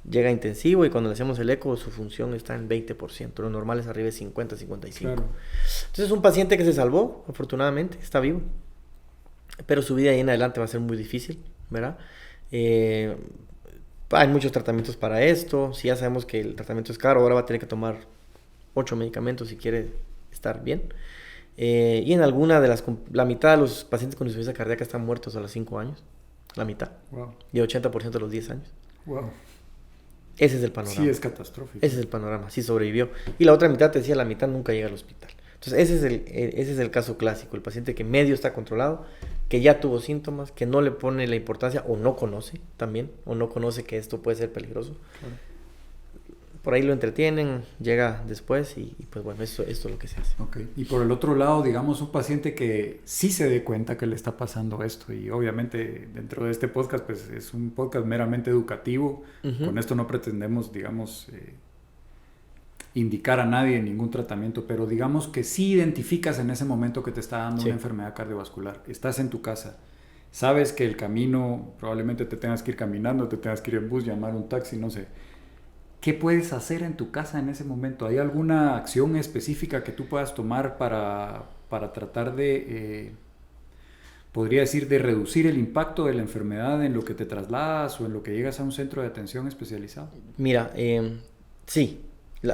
llega intensivo y cuando le hacemos el eco su función está en 20%, lo normal es arriba de 50-55%. Claro. Entonces es un paciente que se salvó, afortunadamente, está vivo, pero su vida ahí en adelante va a ser muy difícil, ¿verdad? Hay muchos tratamientos para esto, si ya sabemos que el tratamiento es caro, ahora va a tener que tomar 8 medicamentos si quiere estar bien. Y en alguna de la mitad de los pacientes con insuficiencia cardíaca están muertos a los 5 años, la mitad, wow. Y el 80% a los 10 años. Wow. Ese es el panorama. Sí, es catastrófico. Ese es el panorama, sí sobrevivió. Y la otra mitad, te decía, la mitad nunca llega al hospital. Entonces, ese es el caso clásico, el paciente que medio está controlado, que ya tuvo síntomas, que no le pone la importancia o no conoce también, o no conoce que esto puede ser peligroso. Claro. Por ahí lo entretienen, llega después y pues bueno, esto es lo que se hace. Okay. Y por el otro lado, digamos, un paciente que sí se dé cuenta que le está pasando esto, y obviamente dentro de este podcast, pues es un podcast meramente educativo. Uh-huh. Con esto no pretendemos, digamos, indicar a nadie ningún tratamiento, pero digamos que sí identificas en ese momento que te está dando una enfermedad cardiovascular. Estás en tu casa, sabes que el camino, probablemente te tengas que ir caminando, te tengas que ir en bus, llamar un taxi, no sé. ¿Qué puedes hacer en tu casa en ese momento? ¿Hay alguna acción específica que tú puedas tomar para tratar de, podría decir, de reducir el impacto de la enfermedad en lo que te trasladas o en lo que llegas a un centro de atención especializado? Mira, sí.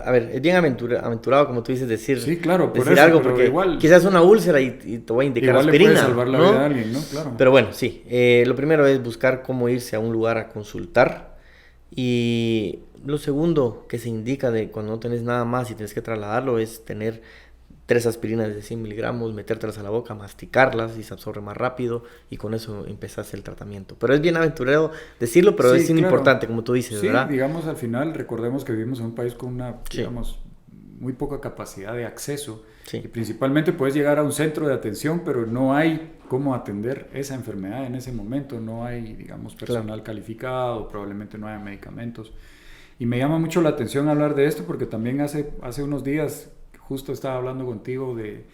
A ver, es bien aventurado, como tú dices, decir, sí, claro, por decir eso, algo, porque igual, quizás una úlcera y te voy a indicar igual aspirina. Igual le puede salvar la vida a alguien, ¿no? Claro. Pero bueno, sí. Lo primero es buscar cómo irse a un lugar a consultar. Y lo segundo que se indica de cuando no tenés nada más y tienes que trasladarlo es tener 3 aspirinas de 100 miligramos, metértelas a la boca, masticarlas y se absorbe más rápido y con eso empezás el tratamiento. Pero es bien aventurero decirlo, pero sí, es importante, como tú dices, sí, ¿verdad? Sí, digamos, al final recordemos que vivimos en un país con una, digamos, muy poca capacidad de acceso. Sí. Y principalmente puedes llegar a un centro de atención, pero no hay cómo atender esa enfermedad en ese momento. No hay, digamos, personal calificado, probablemente no haya medicamentos. Y me llama mucho la atención hablar de esto porque también hace unos días justo estaba hablando contigo de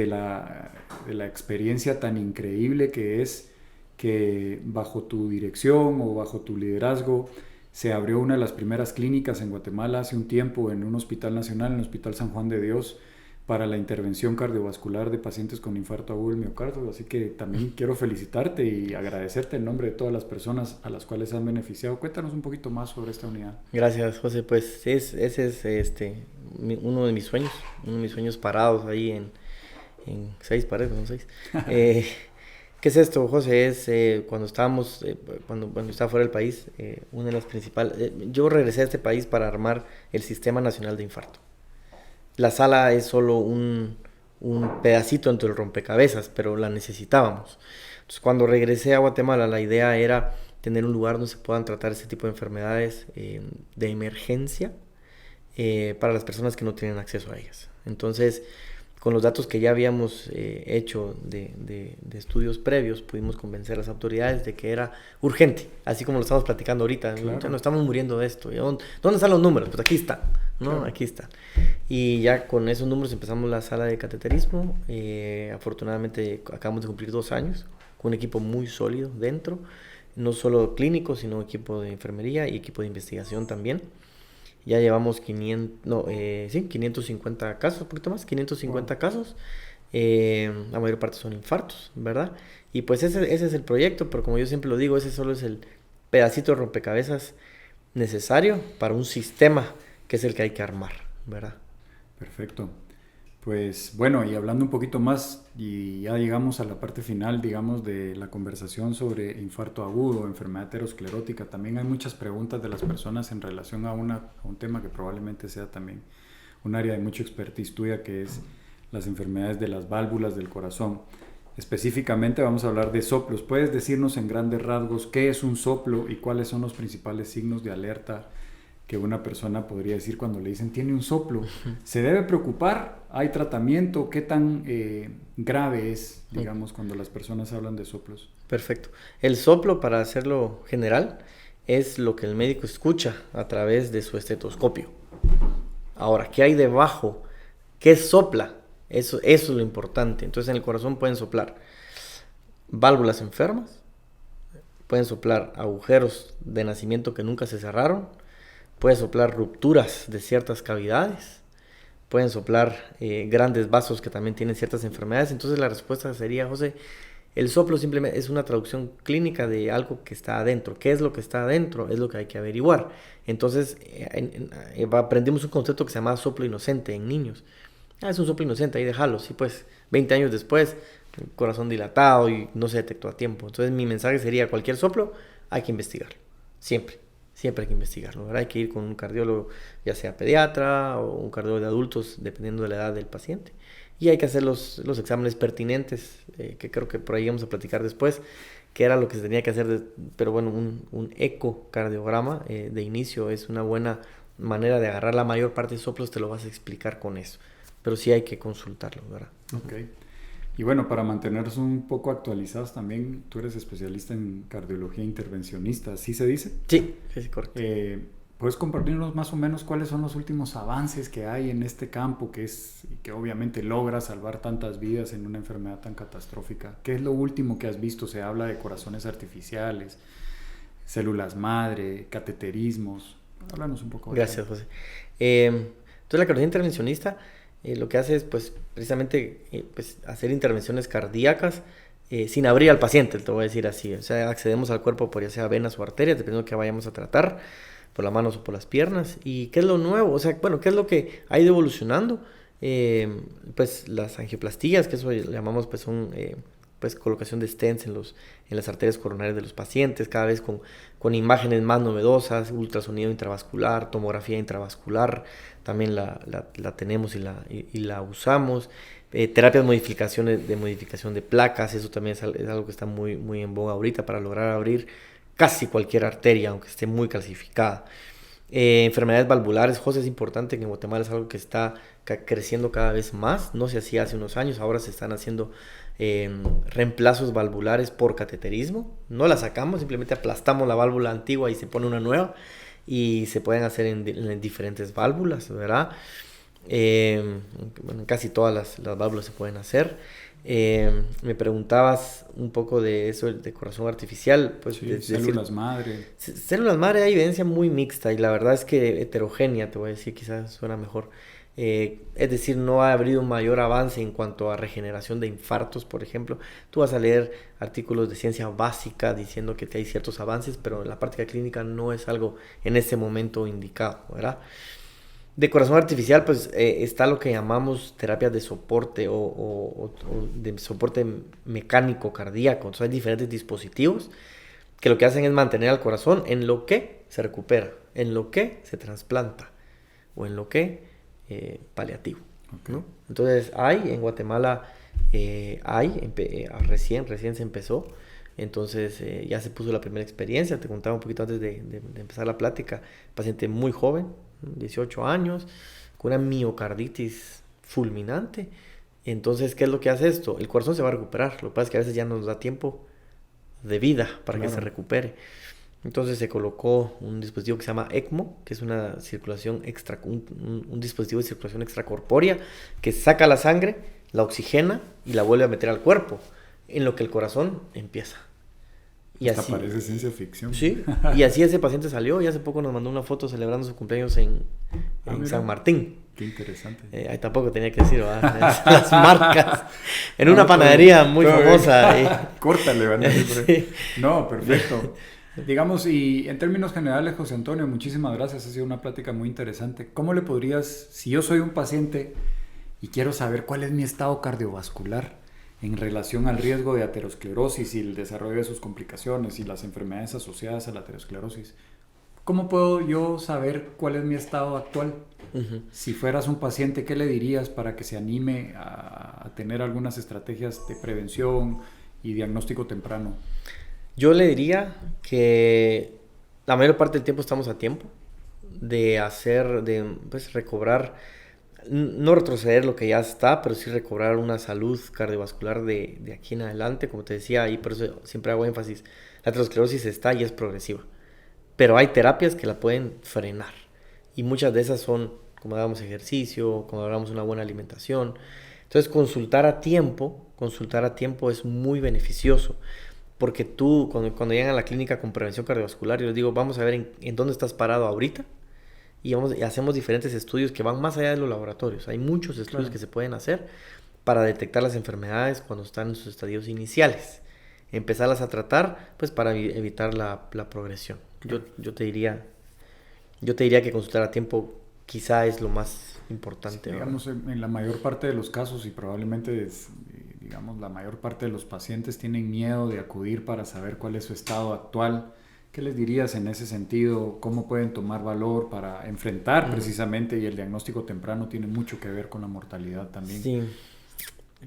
la experiencia tan increíble que es que bajo tu dirección o bajo tu liderazgo se abrió una de las primeras clínicas en Guatemala hace un tiempo en un hospital nacional, en el Hospital San Juan de Dios, para la intervención cardiovascular de pacientes con infarto agudo del miocardio. Así que también quiero felicitarte y agradecerte en nombre de todas las personas a las cuales han beneficiado. Cuéntanos un poquito más sobre esta unidad. Gracias, José. Pues ese es uno de mis sueños parados ahí en 6 paredes, son 6. ¿Qué es esto, José? Es cuando estábamos, cuando estaba fuera del país, una de las principales... yo regresé a este país para armar el Sistema Nacional de Infarto. La sala es solo un pedacito entre el rompecabezas, pero la necesitábamos. Entonces, cuando regresé a Guatemala, la idea era tener un lugar donde se puedan tratar este tipo de enfermedades de emergencia, para las personas que no tienen acceso a ellas. Entonces, con los datos que ya habíamos hecho de estudios previos, pudimos convencer a las autoridades de que era urgente, así como lo estamos platicando ahorita. Claro. Ya nos estamos muriendo de esto. ¿Dónde están los números? Pues aquí están, ¿no? Claro. Aquí están. Y ya con esos números empezamos la sala de cateterismo. Afortunadamente acabamos de cumplir 2 años, con un equipo muy sólido dentro, no solo clínico, sino equipo de enfermería y equipo de investigación también. Ya llevamos 550 casos, un poquito más, 550 casos. La mayor parte son infartos, ¿verdad? Y pues ese es el proyecto, pero como yo siempre lo digo, ese solo es el pedacito de rompecabezas necesario para un sistema que es el que hay que armar, ¿verdad? Perfecto. Pues bueno, y hablando un poquito más, y ya llegamos a la parte final, digamos, de la conversación sobre infarto agudo, enfermedad aterosclerótica. También hay muchas preguntas de las personas en relación a un tema que probablemente sea también un área de mucha expertise tuya, que es las enfermedades de las válvulas del corazón. Específicamente vamos a hablar de soplos. ¿Puedes decirnos en grandes rasgos qué es un soplo y cuáles son los principales signos de alerta que una persona podría decir cuando le dicen tiene un soplo? ¿Se debe preocupar? ¿Hay tratamiento? ¿Qué tan grave es, digamos, cuando las personas hablan de soplos? Perfecto. El soplo, para hacerlo general, es lo que el médico escucha a través de su estetoscopio. Ahora, ¿qué hay debajo? ¿Qué sopla? Eso es lo importante. Entonces, en el corazón pueden soplar válvulas enfermas, pueden soplar agujeros de nacimiento que nunca se cerraron, pueden soplar rupturas de ciertas cavidades, pueden soplar grandes vasos que también tienen ciertas enfermedades. Entonces la respuesta sería, José, el soplo simplemente es una traducción clínica de algo que está adentro. ¿Qué es lo que está adentro? Es lo que hay que averiguar. Entonces aprendimos un concepto que se llama soplo inocente en niños. Es un soplo inocente, ahí déjalo. Sí, pues 20 años después, corazón dilatado y no se detectó a tiempo. Entonces mi mensaje sería, cualquier soplo hay que investigarlo, siempre hay que investigarlo, ¿verdad? Hay que ir con un cardiólogo, ya sea pediatra o un cardiólogo de adultos, dependiendo de la edad del paciente. Y hay que hacer los exámenes pertinentes, que creo que por ahí vamos a platicar después, que era lo que se tenía que hacer, pero bueno, un ecocardiograma de inicio es una buena manera de agarrar la mayor parte de soplos, te lo vas a explicar con eso. Pero sí hay que consultarlo, ¿verdad? Ok. Y bueno, para mantenernos un poco actualizados también, tú eres especialista en cardiología intervencionista, ¿sí se dice? Sí, es correcto. ¿Puedes compartirnos más o menos cuáles son los últimos avances que hay en este campo que obviamente logra salvar tantas vidas en una enfermedad tan catastrófica? ¿Qué es lo último que has visto? Se habla de corazones artificiales, células madre, cateterismos. Háblanos un poco. Gracias, José. Entonces la cardiología intervencionista lo que hace es pues precisamente pues, hacer intervenciones cardíacas sin abrir al paciente, te voy a decir así. O sea, accedemos al cuerpo por ya sea venas o arterias, dependiendo de qué vayamos a tratar, por las manos o por las piernas. ¿Y qué es lo nuevo? O sea, bueno, ¿qué es lo que ha ido evolucionando? Pues las angioplastías, que eso llamamos pues son pues colocación de stents en las arterias coronarias de los pacientes, cada vez con imágenes más novedosas, ultrasonido intravascular, tomografía intravascular, también la tenemos y la usamos. Terapias de modificación de placas, eso también es algo que está muy, muy en boga ahorita para lograr abrir casi cualquier arteria, aunque esté muy calcificada. Enfermedades valvulares, José, es importante que en Guatemala es algo que está creciendo cada vez más, no se hacía hace unos años, ahora se están haciendo reemplazos valvulares por cateterismo, no la sacamos, simplemente aplastamos la válvula antigua y se pone una nueva, y se pueden hacer en diferentes válvulas, ¿verdad? Bueno, casi todas las válvulas se pueden hacer. Me preguntabas un poco de eso de corazón artificial, pues sí, células madre. Células madre hay evidencia muy mixta y la verdad es que heterogénea, te voy a decir, quizás suena mejor. Es decir, no ha habido un mayor avance en cuanto a regeneración de infartos, por ejemplo. Tú vas a leer artículos de ciencia básica diciendo que hay ciertos avances, pero en la práctica clínica no es algo en ese momento indicado, ¿verdad? De corazón artificial, pues está lo que llamamos terapias de soporte o de soporte mecánico cardíaco. Entonces hay diferentes dispositivos que lo que hacen es mantener al corazón en lo que se recupera, en lo que se trasplanta o en lo que paliativo. Okay. ¿No? Entonces en Guatemala recién se empezó. Entonces ya se puso la primera experiencia. Te contaba un poquito antes de empezar la plática. Paciente muy joven, 18 años, con una miocarditis fulminante. Entonces, ¿qué es lo que hace esto? El corazón se va a recuperar. Lo que pasa es que a veces ya no nos da tiempo de vida para que se recupere. Entonces se colocó un dispositivo que se llama ECMO, que es una circulación un dispositivo de circulación extracorpórea que saca la sangre, la oxigena y la vuelve a meter al cuerpo, en lo que el corazón empieza. Y Hasta así parece ciencia ficción. Sí, y así ese paciente salió y hace poco nos mandó una foto celebrando su cumpleaños en San Martín. Qué interesante. Ahí tampoco tenía que decir, ¿verdad? Las marcas. En una panadería muy famosa. Córtale, ¿verdad? Sí. No, perfecto. Digamos, y en términos generales, José Antonio, muchísimas gracias. Ha sido una plática muy interesante. ¿Cómo le podrías, si yo soy un paciente y quiero saber cuál es mi estado cardiovascular en relación al riesgo de aterosclerosis y el desarrollo de sus complicaciones y las enfermedades asociadas a la aterosclerosis, ¿cómo puedo yo saber cuál es mi estado actual? Si fueras un paciente, ¿qué le dirías para que se anime a tener algunas estrategias de prevención y diagnóstico temprano? Yo le diría que la mayor parte del tiempo estamos a tiempo de recobrar, no retroceder lo que ya está, pero sí recobrar una salud cardiovascular de aquí en adelante. Como te decía, y por eso siempre hago énfasis, la aterosclerosis está y es progresiva, pero hay terapias que la pueden frenar y muchas de esas son, como hagamos ejercicio, como hagamos una buena alimentación. Entonces consultar a tiempo es muy beneficioso, porque tú cuando llegan a la clínica con prevención cardiovascular, yo les digo, vamos a ver en dónde estás parado ahorita, y hacemos diferentes estudios que van más allá de los laboratorios. Hay muchos estudios que se pueden hacer para detectar las enfermedades cuando están en sus estadios iniciales, empezarlas a tratar, pues para evitar la progresión. Yo te diría que consultar a tiempo quizá es lo más importante. Sí, digamos, en la mayor parte de los casos, y probablemente digamos, la mayor parte de los pacientes tienen miedo de acudir para saber cuál es su estado actual. ¿Qué les dirías en ese sentido? ¿Cómo pueden tomar valor para enfrentar precisamente? Y el diagnóstico temprano tiene mucho que ver con la mortalidad también. Sí.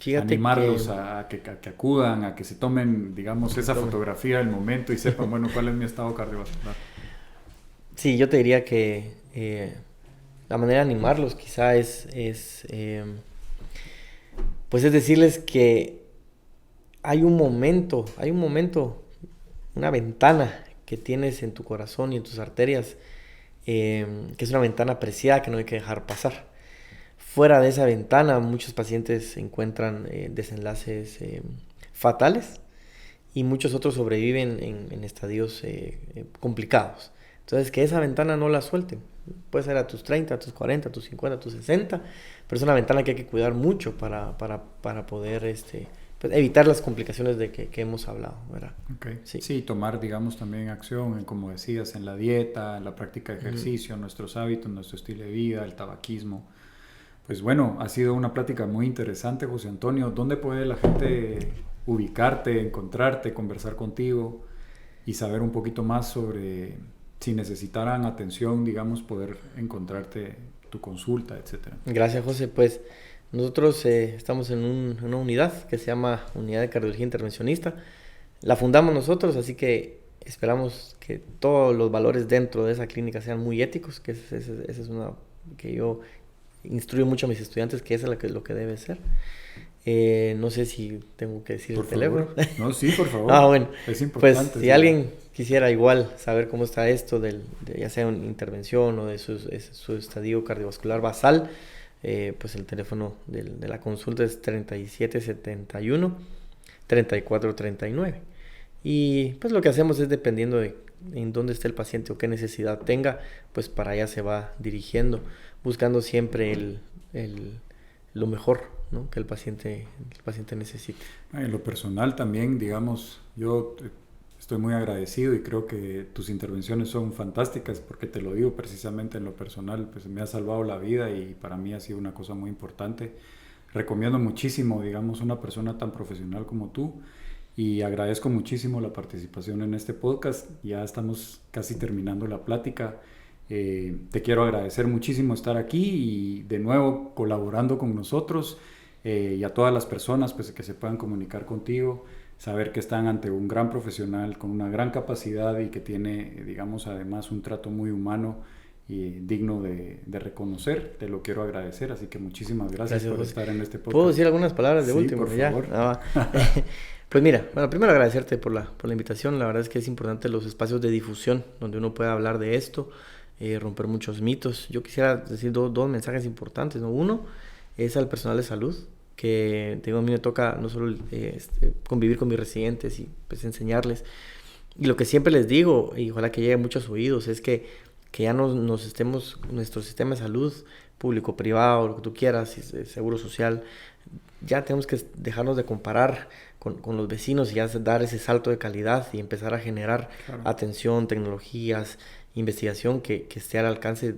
Fíjate animarlos a que acudan, a que se tomen, digamos, esa fotografía del momento y sepan, bueno, cuál es mi estado cardiovascular. Sí, yo te diría que la manera de animarlos quizá es decirles que hay un momento, una ventana que tienes en tu corazón y en tus arterias, que es una ventana preciada que no hay que dejar pasar. Fuera de esa ventana, muchos pacientes encuentran desenlaces fatales y muchos otros sobreviven en estadios complicados. Entonces, que esa ventana no la suelten. Puede ser a tus 30, a tus 40, a tus 50, a tus 60, pero es una ventana que hay que cuidar mucho para poder pues, evitar las complicaciones de que hemos hablado, ¿verdad? Okay. Sí, tomar, digamos, también acción, como decías, en la dieta, en la práctica de ejercicio, nuestros hábitos, nuestro estilo de vida, el tabaquismo. Pues bueno, ha sido una plática muy interesante, José Antonio. ¿Dónde puede la gente ubicarte, encontrarte, conversar contigo y saber un poquito más sobre si necesitaran atención, digamos, poder encontrarte tu consulta, etcétera? Gracias, José. Pues nosotros estamos en una unidad que se llama Unidad de Cardiología Intervencionista. La fundamos nosotros, así que esperamos que todos los valores dentro de esa clínica sean muy éticos, que esa es una que yo instruyo mucho a mis estudiantes, que eso es lo que debe ser. No sé si tengo que decir el teléfono. No, sí, por favor. Bueno, es importante. Pues si alguien quisiera igual saber cómo está esto, ya sea una intervención o de su estadio cardiovascular basal, pues el teléfono de la consulta es 3771-3439. Y pues lo que hacemos es, dependiendo de en dónde esté el paciente o qué necesidad tenga, pues para allá se va dirigiendo, buscando siempre lo mejor, ¿no?, que el paciente necesite. En lo personal también, digamos, yo estoy muy agradecido y creo que tus intervenciones son fantásticas, porque te lo digo precisamente en lo personal, pues me ha salvado la vida y para mí ha sido una cosa muy importante. Recomiendo muchísimo, digamos, una persona tan profesional como tú, y agradezco muchísimo la participación en este podcast. Ya estamos casi terminando la plática. Te quiero agradecer muchísimo estar aquí y de nuevo colaborando con nosotros, y a todas las personas pues, que se puedan comunicar contigo, saber que están ante un gran profesional con una gran capacidad y que tiene, digamos, además un trato muy humano y digno de reconocer. Te lo quiero agradecer, así que muchísimas gracias por José. estar en este podcast. ¿Puedo decir algunas palabras de Sí, último? por Ya. favor. Pues mira, bueno, primero agradecerte por la invitación. La verdad es que es importante los espacios de difusión donde uno pueda hablar de esto, romper muchos mitos. Yo quisiera decir dos mensajes importantes, ¿no? Uno es al personal de salud, que a mí me toca no solo convivir con mis residentes y pues enseñarles. Y lo que siempre les digo, y ojalá que llegue a muchos oídos, es que ya nuestro sistema de salud, público, privado, lo que tú quieras, seguro social, ya tenemos que dejarnos de comparar con los vecinos y ya dar ese salto de calidad y empezar a generar atención, tecnologías, investigación que esté al alcance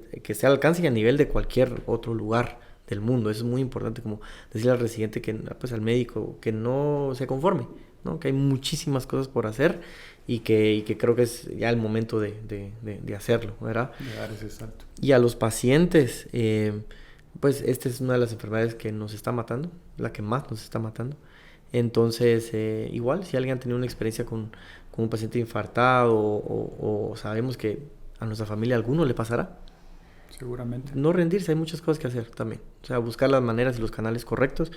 y a nivel de cualquier otro lugar del mundo. Eso es muy importante, como decirle al residente, pues al médico, que no se conforme, ¿no? Que hay muchísimas cosas por hacer y que creo que es ya el momento de hacerlo, ¿verdad? De dar ese salto. Y a los pacientes, pues esta es una de las enfermedades que nos está matando, la que más nos está matando. Entonces, igual, si alguien ha tenido una experiencia con un paciente infartado o sabemos que a nuestra familia a alguno le pasará, Seguramente. no rendirse, hay muchas cosas que hacer también. O sea, buscar las maneras y los canales correctos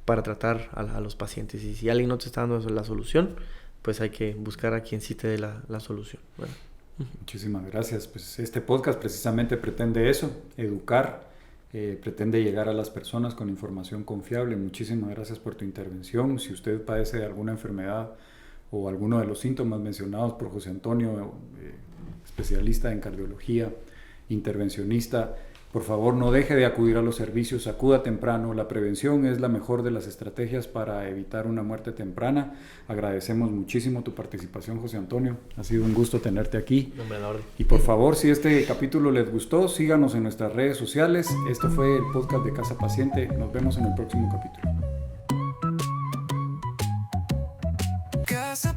para tratar a los pacientes. Y si alguien no te está dando la solución, pues hay que buscar a quien sí te dé la solución. Bueno. Muchísimas gracias. Pues este podcast precisamente pretende eso, educar, pretende llegar a las personas con información confiable. Muchísimas gracias por tu intervención. Si usted padece de alguna enfermedad o alguno de los síntomas mencionados por José Antonio, especialista en cardiología, intervencionista, por favor no deje de acudir a los servicios, acuda temprano. La prevención es la mejor de las estrategias para evitar una muerte temprana. Agradecemos muchísimo tu participación, José Antonio. Ha sido un gusto tenerte aquí. Nombre de la orden. Y por favor, si este capítulo les gustó, síganos en nuestras redes sociales. Esto fue el podcast de Casa Paciente. Nos vemos en el próximo capítulo. Casa